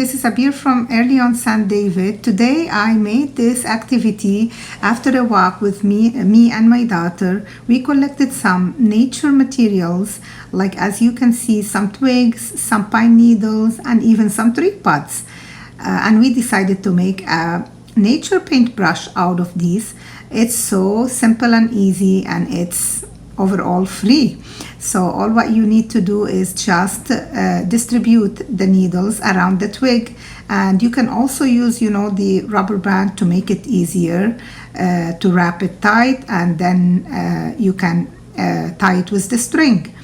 this is Abir from EarlyON San David. Today I made this activity after a walk with me and my daughter. We collected some nature materials, like as you can see, some twigs, some pine needles, and even some twig pods. And we decided to make a nature paintbrush out of these. It's so simple and easy, and it's overall free. So all what you need to do is just distribute the needles around the twig, and you can also use the rubber band to make it easier to wrap it tight, and then you can tie it with the string.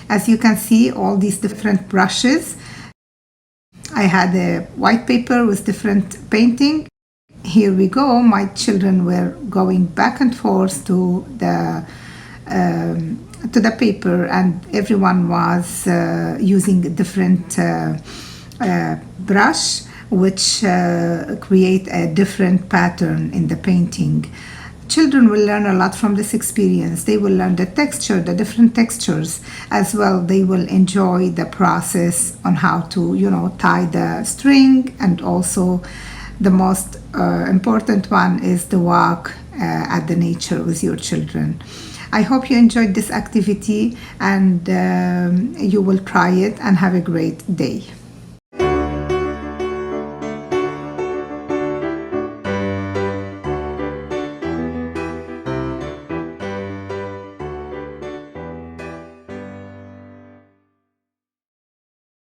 As you can see, all these different brushes. I had a white paper with different painting. Here we go. My children were going back and forth to the paper, and everyone was using a different brush, which create a different pattern in the painting. Children will learn a lot from this experience. They will learn the texture, the different textures as well. They will enjoy the process on how to tie the string, and also the most important one is the walk at the nature with your children. I hope you enjoyed this activity, and you will try it and have a great day.